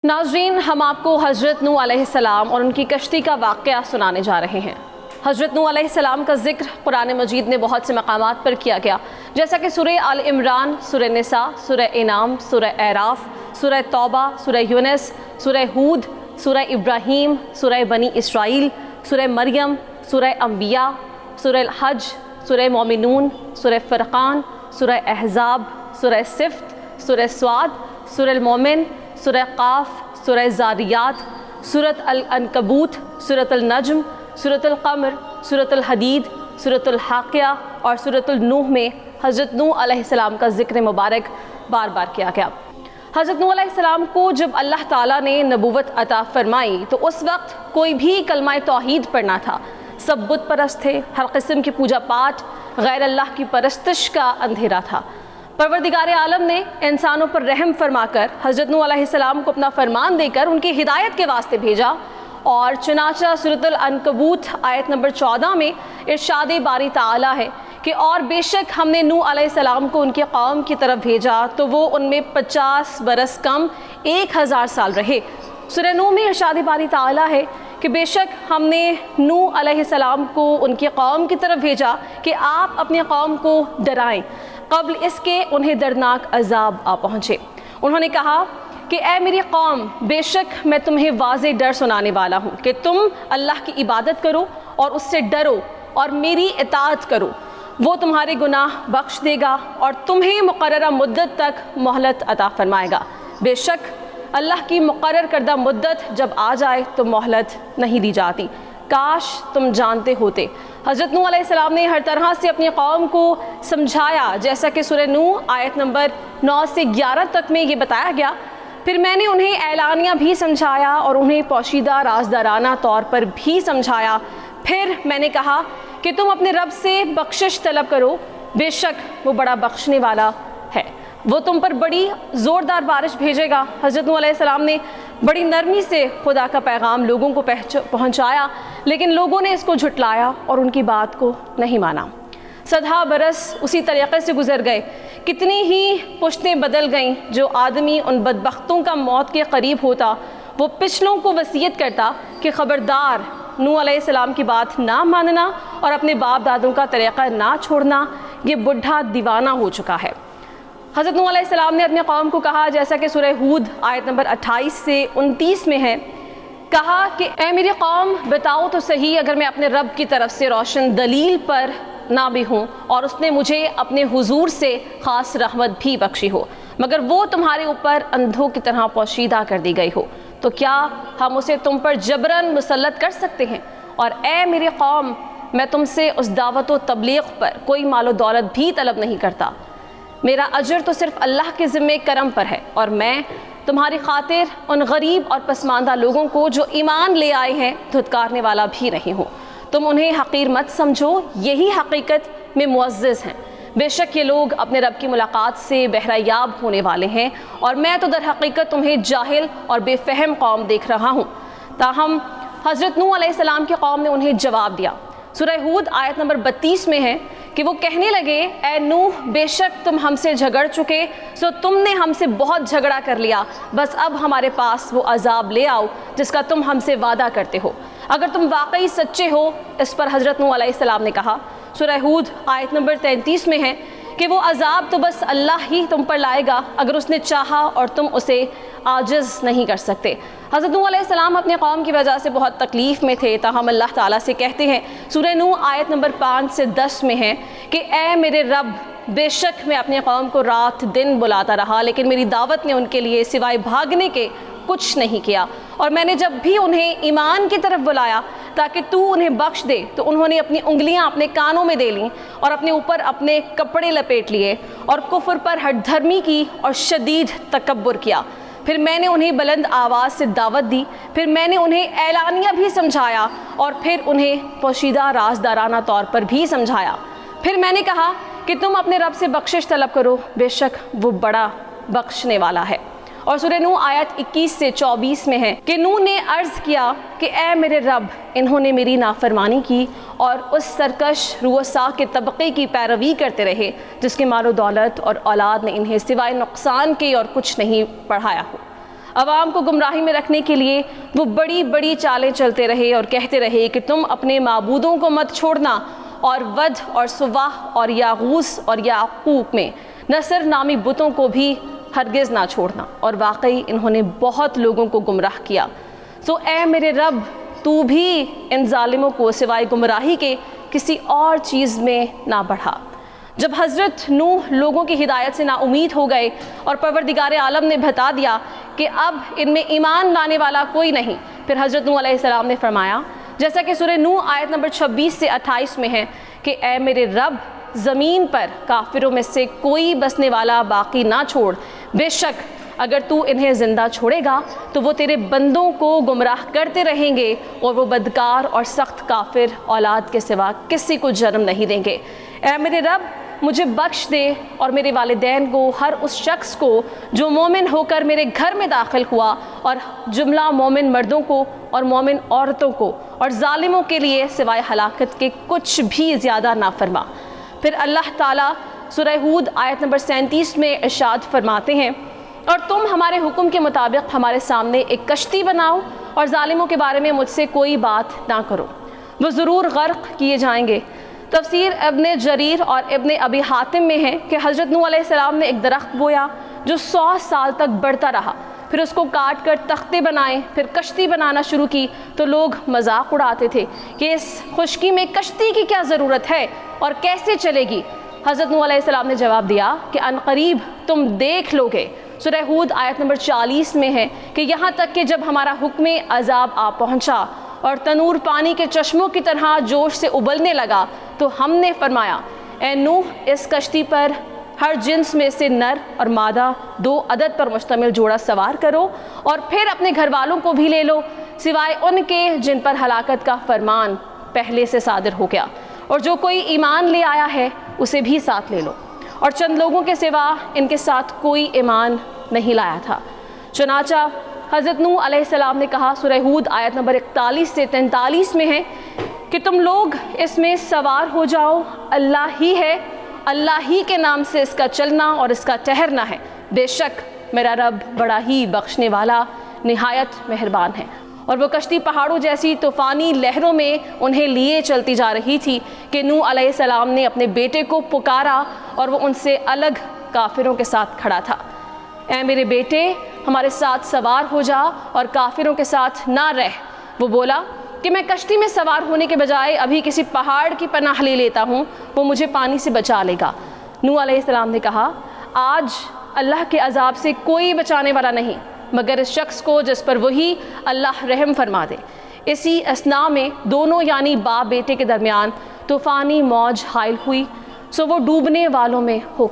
ناظرین، ہم آپ کو حضرت نوح علیہ السلام اور ان کی کشتی کا واقعہ سنانے جا رہے ہیں۔ حضرت نوح علیہ السلام کا ذکر قرآن مجید میں بہت سے مقامات پر کیا گیا، جیسا کہ سورہ آل عمران، سورہ نساء، سورہ انعام، سورہ اعراف، سورہ توبہ، سورہ یونس، سورہ ہود، سورہ ابراہیم، سورہ بنی اسرائیل، سورہ مریم، سورہ انبیاء، سورہ الحج، سورہ مومنون، سورہ فرقان، سورہ احزاب، سورہ صفت، سورہ سواد، سورہ المومن، سورہ قاف، سورہ زاریات، سورۃ العنکبوت، سورۃ النجم، سورۃ القمر، سورۃ الحدید، سورۃ الحاقیہ اور سورۃ النوح میں حضرت نوح علیہ السلام کا ذکر مبارک بار بار کیا گیا۔ حضرت نوح علیہ السلام کو جب اللہ تعالیٰ نے نبوت عطا فرمائی تو اس وقت کوئی بھی کلمہ توحید پڑھنا تھا، سب بت پرست تھے، ہر قسم کی پوجا پاٹ، غیر اللہ کی پرستش کا اندھیرا تھا۔ پروردگار عالم نے انسانوں پر رحم فرما کر حضرت نوح علیہ السلام کو اپنا فرمان دے کر ان کی ہدایت کے واسطے بھیجا، اور چنانچہ سورۃ العنکبوت آیت نمبر 14 میں ارشاد باری تعالیٰ ہے کہ اور بے شک ہم نے نوح علیہ السلام کو ان کی قوم کی طرف بھیجا تو وہ ان میں 50 برس کم 1000 سال رہے۔ سورہ نوح میں ارشاد باری تعالیٰ ہے کہ بے شک ہم نے نوح علیہ السلام کو ان کی قوم کی طرف بھیجا کہ آپ اپنی قوم کو ڈرائیں قبل اس کے انہیں دردناک عذاب آ پہنچے۔ انہوں نے کہا کہ اے میری قوم، بے شک میں تمہیں واضح ڈر سنانے والا ہوں کہ تم اللہ کی عبادت کرو اور اس سے ڈرو اور میری اطاعت کرو، وہ تمہارے گناہ بخش دے گا اور تمہیں مقررہ مدت تک مہلت عطا فرمائے گا۔ بے شک اللہ کی مقرر کردہ مدت جب آ جائے تو مہلت نہیں دی جاتی، کاش تم جانتے ہوتے۔ حضرت نوح علیہ السلام نے ہر طرح سے اپنی قوم کو سمجھایا، جیسا کہ سورہ نوح آیت نمبر 9 سے 11 تک میں یہ بتایا گیا۔ پھر میں نے انہیں اعلانیہ بھی سمجھایا اور انہیں پوشیدہ رازدارانہ طور پر بھی سمجھایا۔ پھر میں نے کہا کہ تم اپنے رب سے بخشش طلب کرو، بے شک وہ بڑا بخشنے والا ہے، وہ تم پر بڑی زوردار بارش بھیجے گا۔ حضرت نوح علیہ السلام نے بڑی نرمی سے خدا کا پیغام لوگوں کو پہنچایا، لیکن لوگوں نے اس کو جھٹلایا اور ان کی بات کو نہیں مانا۔ 100 برس اسی طریقے سے گزر گئے، کتنی ہی پشتیں بدل گئیں۔ جو آدمی ان بدبختوں کا موت کے قریب ہوتا وہ پچھلوں کو وصیت کرتا کہ خبردار، نوح علیہ السلام کی بات نہ ماننا اور اپنے باپ دادوں کا طریقہ نہ چھوڑنا، یہ بڈھا دیوانہ ہو چکا ہے۔ حضرت نوح علیہ السلام نے اپنی قوم کو کہا، جیسا کہ سورہ ہود آیت نمبر 28 سے 29 میں ہے، کہا کہ اے میری قوم، بتاؤ تو صحیح اگر میں اپنے رب کی طرف سے روشن دلیل پر نہ بھی ہوں اور اس نے مجھے اپنے حضور سے خاص رحمت بھی بخشی ہو، مگر وہ تمہارے اوپر اندھوں کی طرح پوشیدہ کر دی گئی ہو، تو کیا ہم اسے تم پر جبراً مسلط کر سکتے ہیں؟ اور اے میری قوم، میں تم سے اس دعوت و تبلیغ پر کوئی مال و دولت بھی طلب نہیں کرتا، میرا اجر تو صرف اللہ کے ذمہ کرم پر ہے، اور میں تمہاری خاطر ان غریب اور پسماندہ لوگوں کو جو ایمان لے آئے ہیں دھتکارنے والا بھی نہیں ہوں۔ تم انہیں حقیر مت سمجھو، یہی حقیقت میں معزز ہیں۔ بے شک یہ لوگ اپنے رب کی ملاقات سے بہرہ یاب ہونے والے ہیں، اور میں تو در حقیقت تمہیں جاہل اور بے فہم قوم دیکھ رہا ہوں۔ تاہم حضرت نوح علیہ السلام کی قوم نے انہیں جواب دیا۔ سورہ ہود آیت نمبر 32 میں ہے کہ وہ کہنے لگے، اے نوح، بے شک تم ہم سے جھگڑ چکے، سو تم نے ہم سے بہت جھگڑا کر لیا، بس اب ہمارے پاس وہ عذاب لے آؤ جس کا تم ہم سے وعدہ کرتے ہو، اگر تم واقعی سچے ہو۔ اس پر حضرت نوح علیہ السلام نے کہا، سورہ ہود آیت نمبر 33 میں ہے کہ وہ عذاب تو بس اللہ ہی تم پر لائے گا اگر اس نے چاہا، اور تم اسے عاجز نہیں کر سکتے۔ حضرت نوح علیہ السلام اپنی قوم کی وجہ سے بہت تکلیف میں تھے، تاہم اللہ تعالیٰ سے کہتے ہیں، سورہ نوح آیت نمبر 5 سے 10 میں ہے کہ اے میرے رب، بے شک میں اپنی قوم کو رات دن بلاتا رہا، لیکن میری دعوت نے ان کے لیے سوائے بھاگنے کے کچھ نہیں کیا، اور میں نے جب بھی انہیں ایمان کی طرف بلایا تاکہ تو انہیں بخش دے تو انہوں نے اپنی انگلیاں اپنے کانوں میں دے لیں اور اپنے اوپر اپنے کپڑے لپیٹ لیے اور کفر پر ہٹ دھرمی کی اور شدید تکبر کیا۔ پھر میں نے انہیں بلند آواز سے دعوت دی، پھر میں نے انہیں اعلانیہ بھی سمجھایا، اور پھر انہیں پوشیدہ رازدارانہ طور پر بھی سمجھایا۔ پھر میں نے کہا کہ تم اپنے رب سے بخشش طلب کرو، بے شک وہ بڑا بخشنے والا ہے۔ اور سورہ نوح آیت 21 سے 24 میں ہے کہ نوح نے عرض کیا کہ اے میرے رب، انہوں نے میری نافرمانی کی اور اس سرکش رؤسا کے طبقے کی پیروی کرتے رہے جس کے مال و دولت اور اولاد نے انہیں سوائے نقصان کے اور کچھ نہیں پڑھایا ہو۔ عوام کو گمراہی میں رکھنے کے لیے وہ بڑی بڑی چالیں چلتے رہے اور کہتے رہے کہ تم اپنے معبودوں کو مت چھوڑنا، اور ود اور سواہ اور یاغوث اور یعقوق میں نصر نامی بتوں کو بھی ہرگز نہ چھوڑنا، اور واقعی انہوں نے بہت لوگوں کو گمراہ کیا۔ سو اے میرے رب، تو بھی ان ظالموں کو سوائے گمراہی کے کسی اور چیز میں نہ بڑھا۔ جب حضرت نوح لوگوں کی ہدایت سے نا امید ہو گئے اور پروردگار عالم نے بتا دیا کہ اب ان میں ایمان لانے والا کوئی نہیں، پھر حضرت نوح علیہ السلام نے فرمایا، جیسا کہ سورہ نوح آیت نمبر 26 سے 28 میں ہے کہ اے میرے رب، زمین پر کافروں میں سے کوئی بسنے والا باقی نہ چھوڑ، بے شک اگر تو انہیں زندہ چھوڑے گا تو وہ تیرے بندوں کو گمراہ کرتے رہیں گے، اور وہ بدکار اور سخت کافر اولاد کے سوا کسی کو جنم نہیں دیں گے۔ اے میرے رب، مجھے بخش دے اور میرے والدین کو، ہر اس شخص کو جو مومن ہو کر میرے گھر میں داخل ہوا، اور جملہ مومن مردوں کو اور مومن عورتوں کو، اور ظالموں کے لیے سوائے ہلاکت کے کچھ بھی زیادہ نہ فرما۔ پھر اللہ تعالیٰ سورہ ہود آیت نمبر 37 میں ارشاد فرماتے ہیں، اور تم ہمارے حکم کے مطابق ہمارے سامنے ایک کشتی بناؤ، اور ظالموں کے بارے میں مجھ سے کوئی بات نہ کرو، وہ ضرور غرق کیے جائیں گے۔ تفسیر ابن جریر اور ابن ابی حاتم میں ہے کہ حضرت نوح علیہ السلام نے ایک درخت بویا جو 100 سال تک بڑھتا رہا، پھر اس کو کاٹ کر تختے بنائے، پھر کشتی بنانا شروع کی تو لوگ مذاق اڑاتے تھے کہ اس خشکی میں کشتی کی کیا ضرورت ہے اور کیسے چلے گی۔ حضرت نوح علیہ السلام نے جواب دیا کہ عنقریب تم دیکھ لو گے۔ سورہ ہود آیت نمبر 40 میں ہے کہ یہاں تک کہ جب ہمارا حکم عذاب آ پہنچا اور تنور پانی کے چشموں کی طرح جوش سے ابلنے لگا تو ہم نے فرمایا، اے نوح، اس کشتی پر ہر جنس میں سے نر اور مادہ 2 عدد پر مشتمل جوڑا سوار کرو، اور پھر اپنے گھر والوں کو بھی لے لو، سوائے ان کے جن پر ہلاکت کا فرمان پہلے سے صادر ہو گیا، اور جو کوئی ایمان لے آیا ہے اسے بھی ساتھ لے لو۔ اور چند لوگوں کے سوا ان کے ساتھ کوئی ایمان نہیں لایا تھا۔ چنانچہ حضرت نوح علیہ السلام نے کہا، سورہ ہود آیت نمبر 41 سے 43 میں ہے کہ تم لوگ اس میں سوار ہو جاؤ، اللہ ہی ہے، اللہ ہی کے نام سے اس کا چلنا اور اس کا ٹھہرنا ہے، بے شک میرا رب بڑا ہی بخشنے والا نہایت مہربان ہے۔ اور وہ کشتی پہاڑوں جیسی طوفانی لہروں میں انہیں لیے چلتی جا رہی تھی کہ نوح علیہ السلام نے اپنے بیٹے کو پکارا اور وہ ان سے الگ کافروں کے ساتھ کھڑا تھا۔ اے میرے بیٹے، ہمارے ساتھ سوار ہو جا اور کافروں کے ساتھ نہ رہ۔ وہ بولا کہ میں کشتی میں سوار ہونے کے بجائے ابھی کسی پہاڑ کی پناہ لے لیتا ہوں، وہ مجھے پانی سے بچا لے گا۔ نوح علیہ السلام نے کہا، آج اللہ کے عذاب سے کوئی بچانے والا نہیں مگر اس شخص کو جس پر وہی اللہ رحم فرما دے۔ اسی اثناء میں دونوں یعنی باپ بیٹے کے درمیان طوفانی موج حائل ہوئی، سو وہ ڈوبنے والوں میں ہو گئے۔